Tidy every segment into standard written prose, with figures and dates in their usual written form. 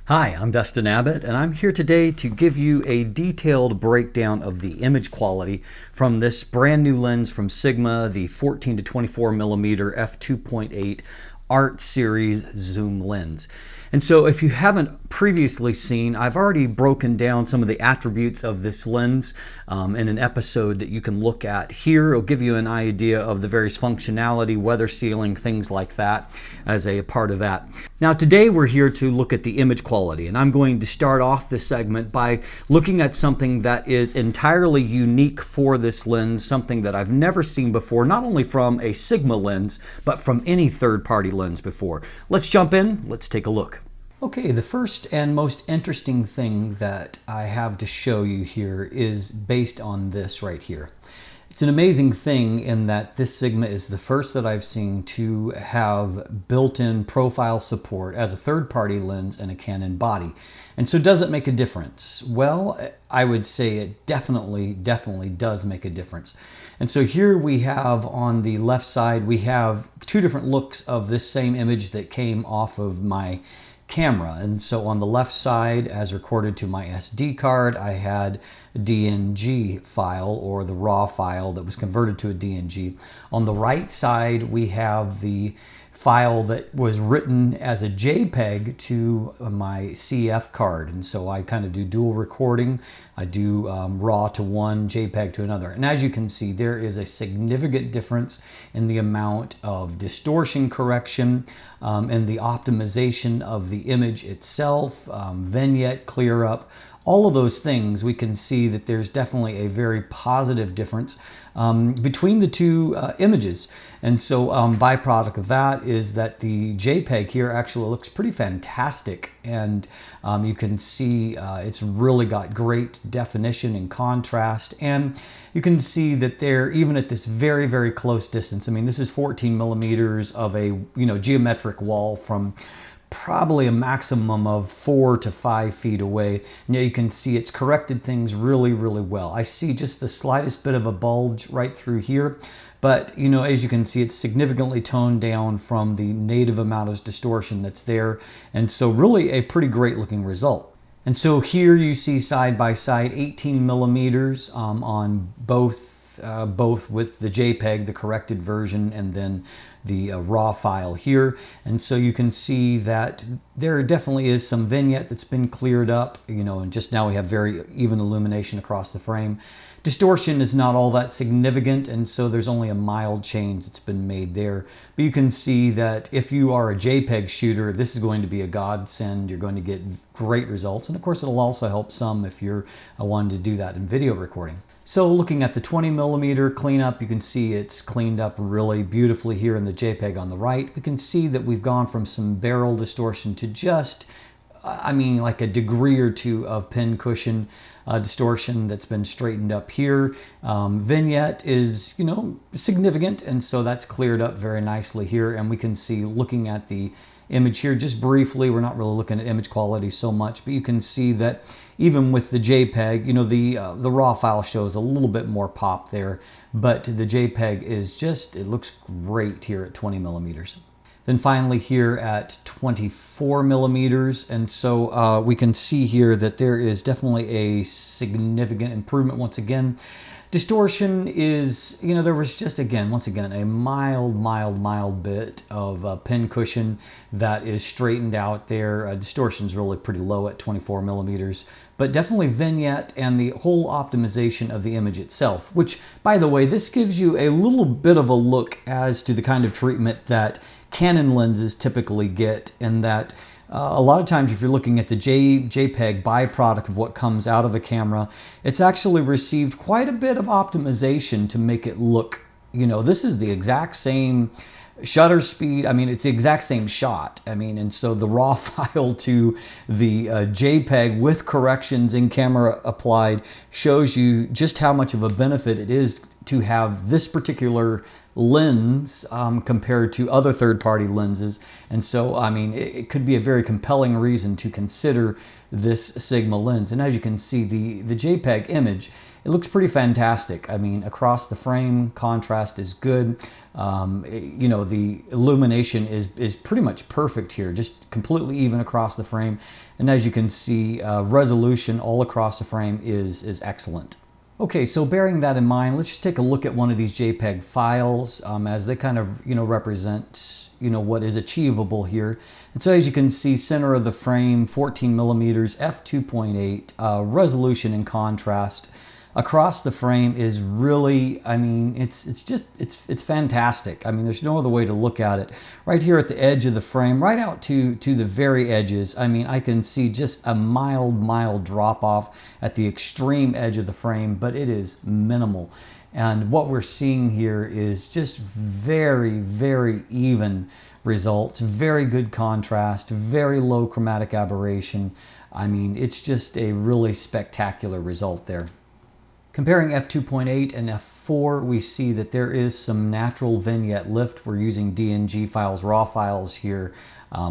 Hi, I'm Dustin Abbott, and I'm here today to give you a detailed breakdown of the image quality from this brand new lens from Sigma, the 14 to 24 millimeter f2.8 Art Series zoom lens. And so if you haven't previously seen, I've already broken down some of the attributes of this lens in an episode that you can look at here. It'll give you an idea of the various functionality, weather sealing, things like that as a part of that. Now today we're here to look at the image quality, and I'm going to start off this segment by looking at something that is entirely unique for this lens, something that I've never seen before, not only from a Sigma lens, but from any third-party lens before. Let's jump in, let's take a look. Okay, the first and most interesting thing that I have to show you here is based on this right here. It's an amazing thing in that this Sigma is the first that I've seen to have built-in profile support as a third-party lens and a Canon body. And so does it make a difference? Well, I would say it definitely does make a difference. And so here we have on the left side, we have two different looks of this same image that came off of my camera. And so on the left side, as recorded to my SD card, I had a DNG file, or the raw file that was converted to a DNG. On the right side, we have the file that was written as a JPEG to my CF card. And so I kind of do dual recording. I do raw to one, JPEG to another. And as you can see, there is a significant difference in the amount of distortion correction and the optimization of the image itself, vignette clear up. All of those things, we can see that there's definitely a very positive difference between the two images. And so byproduct of that is that the JPEG here actually looks pretty fantastic. And you can see it's really got great definition and contrast. And you can see that they're even at this very close distance. I mean, this is 14 millimeters of a geometric wall from probably a maximum of 4 to 5 feet away. And you can see it's corrected things really well. I see just the slightest bit of a bulge right through here, but as you can see, it's significantly toned down from the native amount of distortion that's there. And so really a pretty great looking result. And so here you see side by side 18 millimeters on both with the JPEG, the corrected version, and then the raw file here. And so you can see that there definitely is some vignette that's been cleared up, and just now we have very even illumination across the frame. Distortion is not all that significant, and so there's only a mild change that's been made there. But you can see that if you are a JPEG shooter, this is going to be a godsend. You're going to get great results, and of course it'll also help some if you're wanting to do that in video recording. So looking at the 20 millimeter cleanup, you can see it's cleaned up really beautifully here in the JPEG on the right. We can see that we've gone from some barrel distortion to just, like a degree or two of pin cushion distortion that's been straightened up here. Vignette is, significant, and so that's cleared up very nicely here. And we can see, looking at the image here just briefly, we're not really looking at image quality so much, but you can see that even with the JPEG, the raw file shows a little bit more pop there, but the JPEG is just, it looks great here at 20 millimeters. Then finally here at 24 millimeters, and so we can see here that there is definitely a significant improvement once again. Distortion is, there was just once again, a mild bit of pin cushion that is straightened out there. Distortion is really pretty low at 24 millimeters, but definitely vignette and the whole optimization of the image itself, which, by the way, this gives you a little bit of a look as to the kind of treatment that Canon lenses typically get, in that a lot of times if you're looking at the JPEG byproduct of what comes out of a camera, it's actually received quite a bit of optimization to make it look, this is the exact same shutter speed. It's the exact same shot. And so the raw file to the JPEG with corrections in camera applied shows you just how much of a benefit it is to have this particular lens compared to other third-party lenses. And so, I mean, it could be a very compelling reason to consider this Sigma lens. And as you can see, the JPEG image, it looks pretty fantastic. I mean, across the frame, contrast is good. You know, the illumination is pretty much perfect here, just completely even across the frame. And as you can see, resolution all across the frame is excellent. Okay, so bearing that in mind, let's just take a look at one of these JPEG files as they kind of, you know, represent, you know, what is achievable here. And so as you can see, center of the frame, 14 millimeters, f2.8, resolution and contrast across the frame is really, I mean, it's fantastic. I mean, there's no other way to look at it. Right here at the edge of the frame, right out to the very edges, I mean, I can see just a mild drop off at the extreme edge of the frame, but it is minimal. And what we're seeing here is just very even results, very good contrast, very low chromatic aberration. I mean, it's just a really spectacular result there. Comparing f2.8 and f4, we see that there is some natural vignette lift. We're using DNG files, raw files here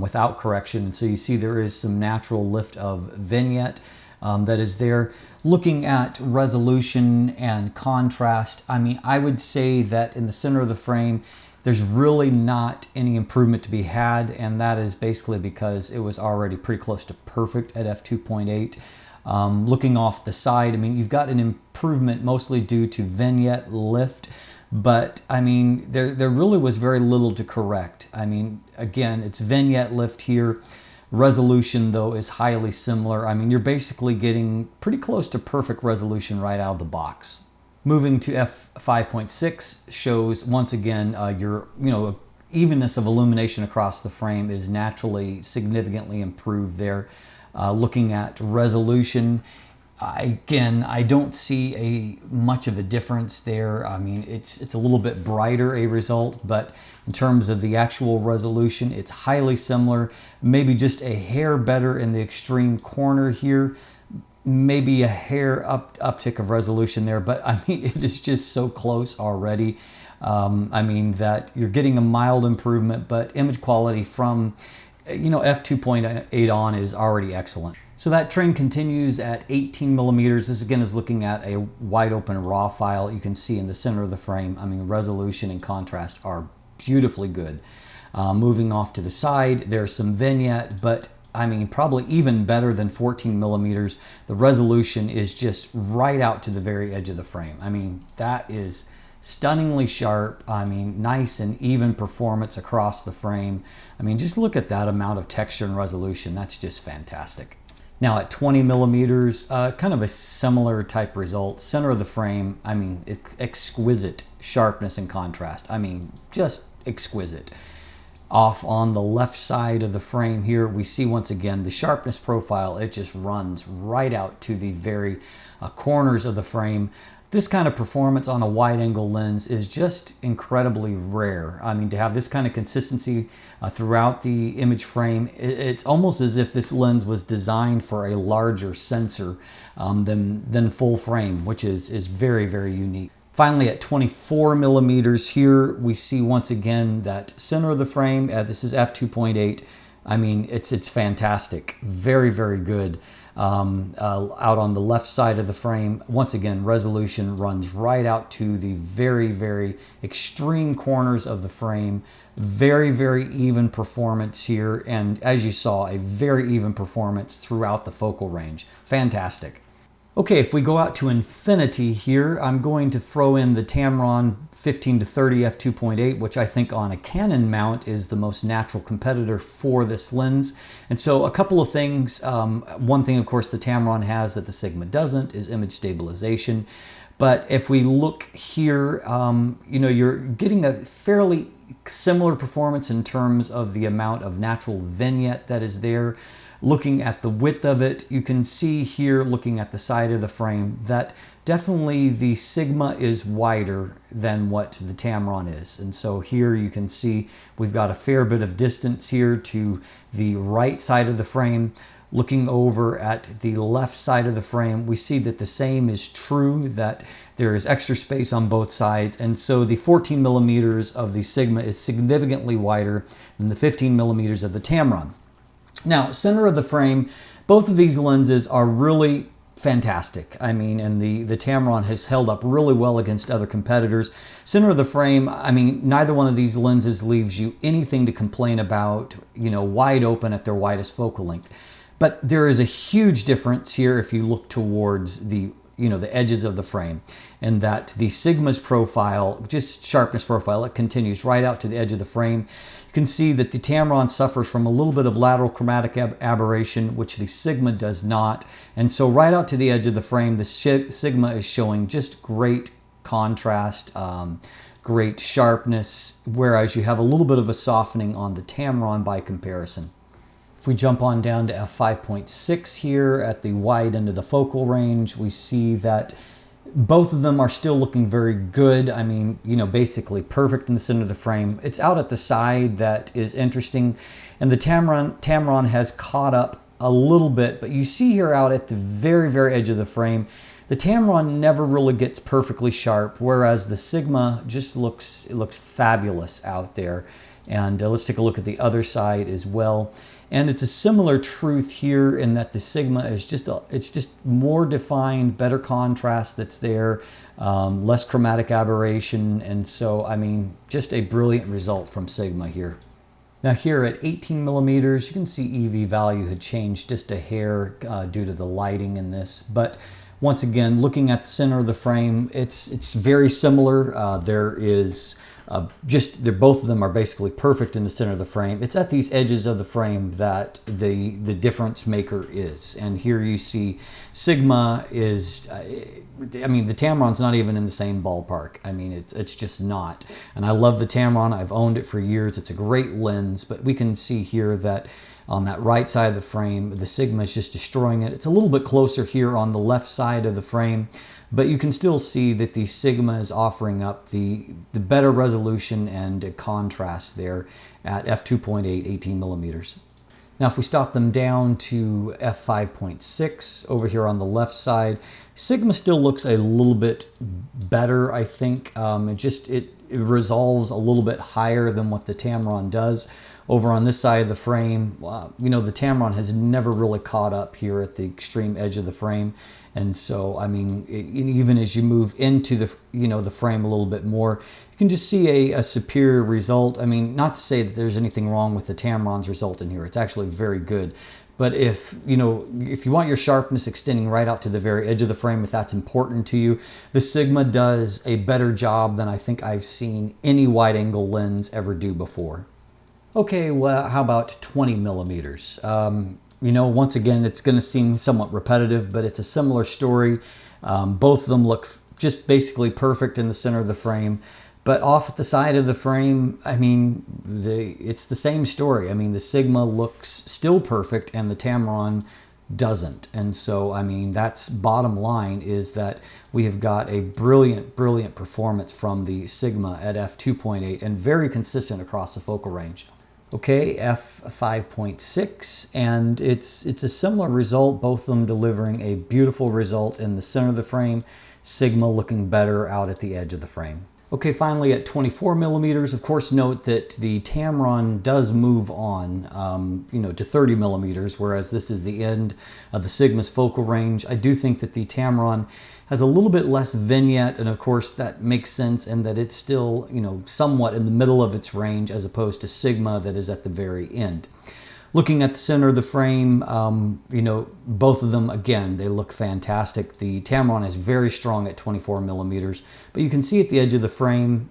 without correction. And so you see there is some natural lift of vignette that is there. Looking at resolution and contrast, I mean, I would say that in the center of the frame, there's really not any improvement to be had. And that is basically because it was already pretty close to perfect at f2.8. Looking off the side, I mean, you've got an improvement mostly due to vignette lift, but I mean, there really was very little to correct. I mean, again, it's vignette lift here. Resolution, though, is highly similar. I mean, you're basically getting pretty close to perfect resolution right out of the box. Moving to f5.6 shows, once again, your, you know, evenness of illumination across the frame is naturally significantly improved there. Looking at resolution, again, I don't see much of a difference there. I mean, it's a little bit brighter a result, but in terms of the actual resolution, it's highly similar. Maybe just a hair better in the extreme corner here. Maybe a hair uptick of resolution there, but I mean, it is just so close already. I mean, that you're getting a mild improvement, but image quality from, you know, f2.8 on is already excellent. So that trend continues at 18 millimeters. This again is looking at a wide open raw file. You can see in the center of the frame, I mean, resolution and contrast are beautifully good. Moving off to the side, there's some vignette, but I mean, probably even better than 14 millimeters. The resolution is just right out to the very edge of the frame. I mean, that is stunningly sharp. I mean, nice and even performance across the frame. I mean, just look at that amount of texture and resolution. That's just fantastic. Now at 20 millimeters, kind of a similar type result. Center of the frame, I mean, exquisite sharpness and contrast. I mean, just exquisite. Off on the left side of the frame here, we see once again the sharpness profile. It just runs right out to the very corners of the frame. This kind of performance on a wide angle lens is just incredibly rare. I mean, to have this kind of consistency throughout the image frame, it's almost as if this lens was designed for a larger sensor than full frame, which is very unique. Finally, at 24 millimeters here, we see once again that center of the frame. This is f2.8. I mean, it's fantastic. Very good. Out on the left side of the frame, once again, resolution runs right out to the very extreme corners of the frame. Very even performance here, and as you saw, a very even performance throughout the focal range. Fantastic. Okay, if we go out to infinity here, I'm going to throw in the Tamron 15 to 30 f2.8, which I think on a Canon mount is the most natural competitor for this lens. And so a couple of things. One thing, of course, the Tamron has that the Sigma doesn't is image stabilization. But if we look here, you know, you're getting a fairly similar performance in terms of the amount of natural vignette that is there. Looking at the width of it, you can see here, looking at the side of the frame, that definitely the Sigma is wider than what the Tamron is. And so here you can see we've got a fair bit of distance here to the right side of the frame. Looking over at the left side of the frame, we see that the same is true, that there is extra space on both sides, and so the 14 millimeters of the Sigma is significantly wider than the 15 millimeters of the Tamron. Now, center of the frame, both of these lenses are really fantastic. I mean, and the Tamron has held up really well against other competitors. Center of the frame, I mean, neither one of these lenses leaves you anything to complain about, you know, wide open at their widest focal length. But there is a huge difference here if you look towards the, you know, the edges of the frame, and that the Sigma's profile, just sharpness profile, it continues right out to the edge of the frame. You can see that the Tamron suffers from a little bit of lateral chromatic aberration, which the Sigma does not. And so right out to the edge of the frame, the Sigma is showing just great contrast, great sharpness, whereas you have a little bit of a softening on the Tamron by comparison. If we jump on down to f5.6 here at the wide end of the focal range, we see that both of them are still looking very good. I mean, you know, basically perfect in the center of the frame. It's out at the side that is interesting, and the Tamron has caught up a little bit, but you see here out at the very, very edge of the frame, the Tamron never really gets perfectly sharp, whereas the Sigma just looks fabulous out there. And let's take a look at the other side as well. And it's a similar truth here in that the Sigma is it's just more defined, better contrast that's there, less chromatic aberration. And so, I mean, just a brilliant result from Sigma here. Now here at 18 millimeters, you can see EV value had changed just a hair due to the lighting in this. But once again, looking at the center of the frame, it's very similar. There is both of them are basically perfect in the center of the frame. It's at these edges of the frame that the difference maker is. And here you see Sigma is, I mean, the Tamron's not even in the same ballpark. I mean, it's just not. And I love the Tamron. I've owned it for years. It's a great lens, but we can see here that on that right side of the frame, the Sigma is just destroying it. It's a little bit closer here on the left side of the frame, but you can still see that the Sigma is offering up the better resolution and contrast there at f2.8, 18 millimeters. Now, if we stop them down to f5.6 over here on the left side, Sigma still looks a little bit better, I think. It resolves a little bit higher than what the Tamron does. Over on this side of the frame, you know, the Tamron has never really caught up here at the extreme edge of the frame. And so, I mean, even as you move into the, you know, the frame a little bit more, you can just see a superior result. I mean, not to say that there's anything wrong with the Tamron's result in here. It's actually very good. But if you want your sharpness extending right out to the very edge of the frame, if that's important to you, the Sigma does a better job than I think I've seen any wide angle lens ever do before. Okay, well, how about 20 millimeters? You know, once again, it's going to seem somewhat repetitive, but it's a similar story. Both of them look just basically perfect in the center of the frame. But off at the side of the frame, I mean, it's the same story. I mean, the Sigma looks still perfect and the Tamron doesn't. And so, I mean, that's bottom line, is that we have got a brilliant, brilliant performance from the Sigma at f2.8 and very consistent across the focal range. Okay, f5.6, and it's a similar result, both of them delivering a beautiful result in the center of the frame, Sigma looking better out at the edge of the frame. Okay, finally at 24 millimeters, of course, note that the Tamron does move on, you know, to 30 millimeters, whereas this is the end of the Sigma's focal range. I do think that the Tamron has a little bit less vignette, and of course that makes sense, and that it's still, you know, somewhat in the middle of its range as opposed to Sigma that is at the very end. Looking at the center of the frame, you know, both of them, again, they look fantastic. The Tamron is very strong at 24 millimeters, but you can see at the edge of the frame,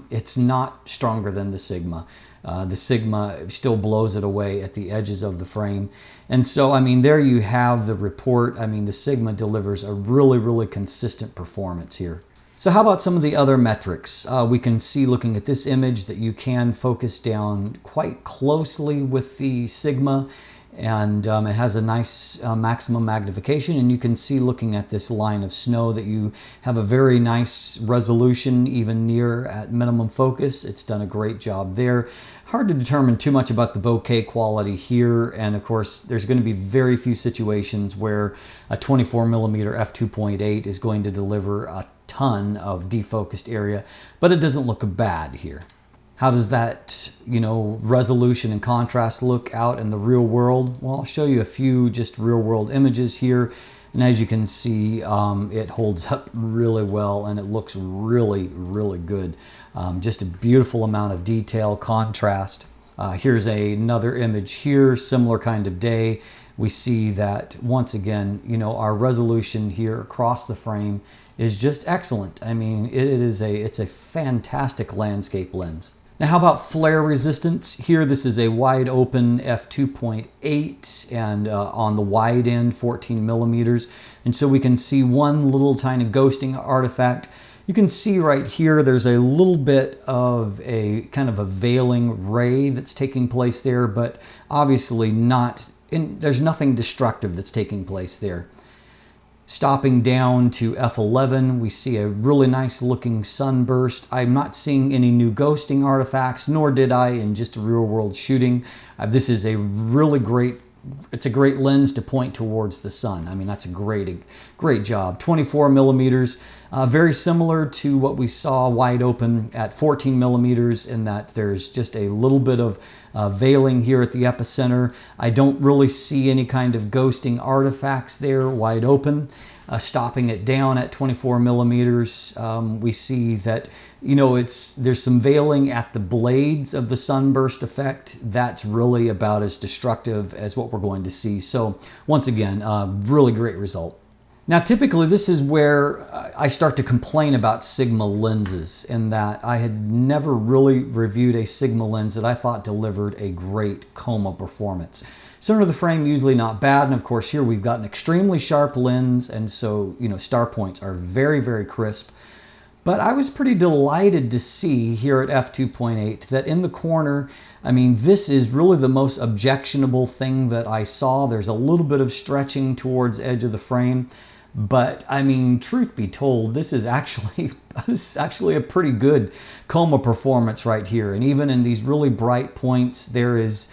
it's not stronger than the Sigma. The Sigma still blows it away at the edges of the frame. And so, I mean, there you have the report. I mean, the Sigma delivers a really, really consistent performance here. So how about some of the other metrics? We can see, looking at this image, that you can focus down quite closely with the Sigma. and it has a nice maximum magnification, and you can see looking at this line of snow that you have a very nice resolution even near at minimum focus. It's done a great job there. Hard to determine too much about the bokeh quality here, and of course there's going to be very few situations where a 24mm f2.8 is going to deliver a ton of defocused area, but it doesn't look bad here. How does that, resolution and contrast look out in the real world? Well, I'll show you a few just real world images here. And as you can see, it holds up really well and it looks really, really good. Just a beautiful amount of detail, contrast. Here's another image here, similar kind of day. We see that once again, our resolution here across the frame is just excellent. I mean, it's a fantastic landscape lens. Now, how about flare resistance? Here, this is a wide open f2.8 and on the wide end, 14mm. And so we can see one little tiny ghosting artifact. You can see right here, there's a little bit of a kind of a veiling ray that's taking place there, but obviously there's nothing destructive that's taking place there. Stopping down to f11, we see a really nice looking sunburst. I'm not seeing any new ghosting artifacts, nor did I in just a real world shooting. This is a really great lens to point towards the sun. I mean, that's a great job. 24mm, very similar to what we saw wide open at 14mm in that there's just a little bit of veiling here at the epicenter. I don't really see any kind of ghosting artifacts there wide open. Stopping it down at 24mm, we see that there's some veiling at the blades of the sunburst effect. That's really about as destructive as what we're going to see. So once again, really great result. Now, typically this is where I start to complain about Sigma lenses, in that I had never really reviewed a Sigma lens that I thought delivered a great chroma performance. Center of the frame usually not bad, and of course here we've got an extremely sharp lens, and so star points are very, very crisp. But I was pretty delighted to see here at f2.8 that in the corner, I mean, this is really the most objectionable thing that I saw. There's a little bit of stretching towards the edge of the frame. But I mean, truth be told, this is actually a pretty good chroma performance right here. And even in these really bright points, there's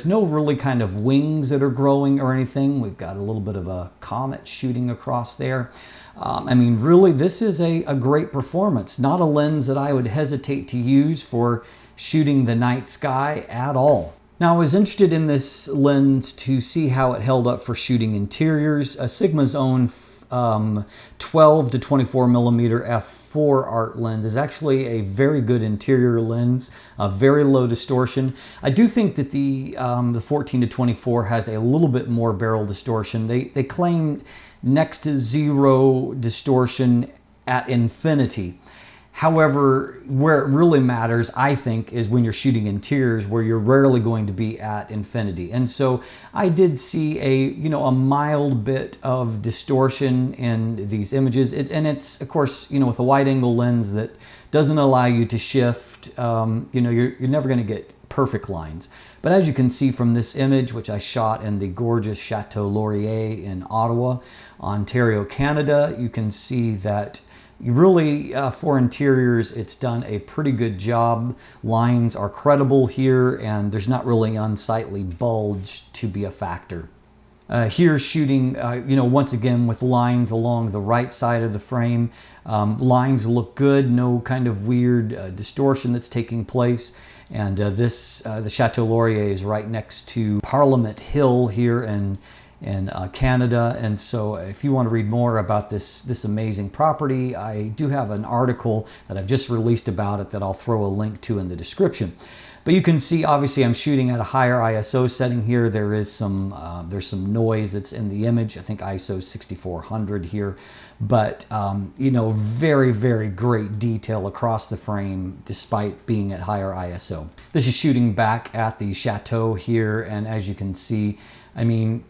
no really kind of wings that are growing or anything. We've got a little bit of a comet shooting across there. I mean, really, this is a great performance. Not a lens that I would hesitate to use for shooting the night sky at all. Now, I was interested in this lens to see how it held up for shooting interiors. Sigma's own 12 to 24mm f4 art lens is actually a very good interior lens, very low distortion. I do think that the 14 to 24 has a little bit more barrel distortion. They claim next to zero distortion at infinity. However, where it really matters, I think, is when you're shooting interiors where you're rarely going to be at infinity. And so I did see a mild bit of distortion in these images. It's of course, with a wide angle lens that doesn't allow you to shift, you're never going to get perfect lines. But as you can see from this image, which I shot in the gorgeous Chateau Laurier in Ottawa, Ontario, Canada, you can see that really, for interiors, it's done a pretty good job. Lines are credible here, and there's not really unsightly bulge to be a factor. Here shooting, once again with lines along the right side of the frame. Lines look good, no kind of weird distortion that's taking place. And the Chateau Laurier is right next to Parliament Hill here in Canada. And so if you want to read more about this amazing property, I do have an article that I've just released about it that I'll throw a link to in the description. But you can see, obviously, I'm shooting at a higher ISO setting here. There's some noise that's in the image. I think ISO 6400 here. But, very, very great detail across the frame despite being at higher ISO. This is shooting back at the Chateau here. And as you can see, I mean,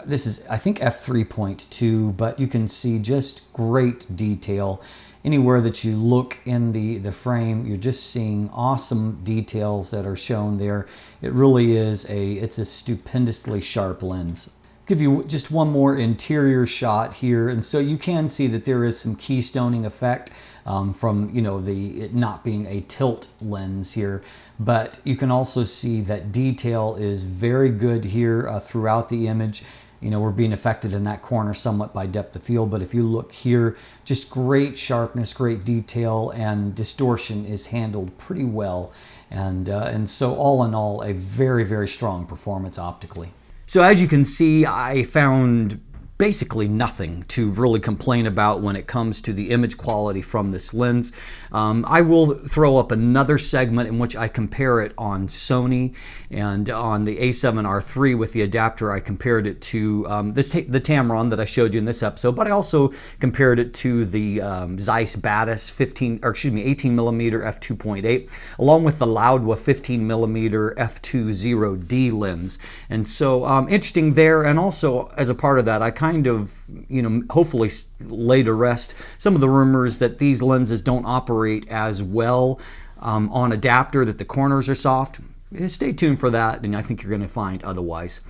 this is, I think, f3.2, but you can see just great detail anywhere that you look in the frame, you're just seeing awesome details that are shown there. It really is it's a stupendously sharp lens. Give you just one more interior shot here, and so you can see that there is some keystoning effect from it not being a tilt lens here, but you can also see that detail is very good here throughout the image. We're being affected in that corner somewhat by depth of field, but if you look here, just great sharpness, great detail, and distortion is handled pretty well, and so all in all, a very, very strong performance optically. So as you can see, I found basically nothing to really complain about when it comes to the image quality from this lens. I will throw up another segment in which I compare it on Sony, and on the A7R III with the adapter I compared it to the Tamron that I showed you in this episode, but I also compared it to the Zeiss Batis 18mm f2.8 along with the Laowa 15mm f2.0D lens. And so interesting there, and also as a part of that I kind of, hopefully lay to rest some of the rumors that these lenses don't operate as well on adapter, that the corners are soft. Stay tuned for that, and I think you're going to find otherwise.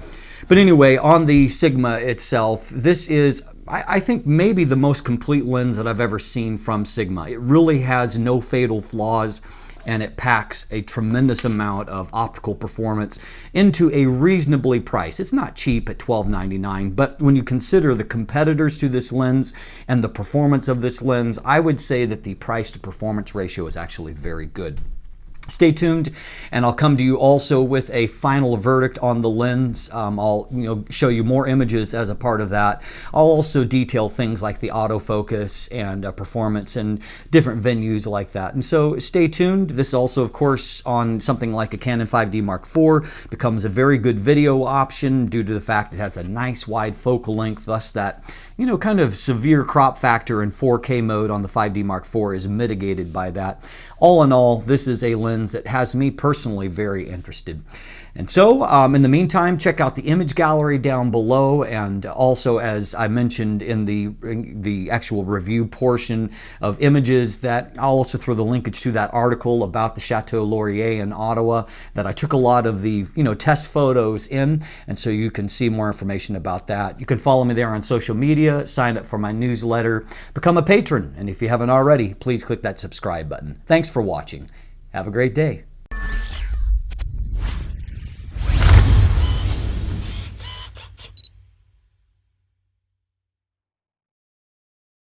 But anyway, on the Sigma itself, this is, I think, maybe the most complete lens that I've ever seen from Sigma. It really has no fatal flaws, and it packs a tremendous amount of optical performance into a reasonably priced. It's not cheap at $12.99, but when you consider the competitors to this lens and the performance of this lens, I would say that the price to performance ratio is actually very good. Stay tuned, and I'll come to you also with a final verdict on the lens. I'll show you more images as a part of that. I'll also detail things like the autofocus and performance and different venues like that. And so stay tuned. This also, of course, on something like a Canon 5D Mark IV becomes a very good video option due to the fact it has a nice wide focal length, thus that kind of severe crop factor in 4K mode on the 5D Mark IV is mitigated by that. All in all, this is a lens that has me personally very interested. And so, in the meantime, check out the image gallery down below, and also, as I mentioned in the actual review portion of images, that I'll also throw the linkage to that article about the Chateau Laurier in Ottawa that I took a lot of the test photos in, and so you can see more information about that. You can follow me there on social media, sign up for my newsletter, become a patron, and if you haven't already, please click that subscribe button. Thanks for watching. Have a great day.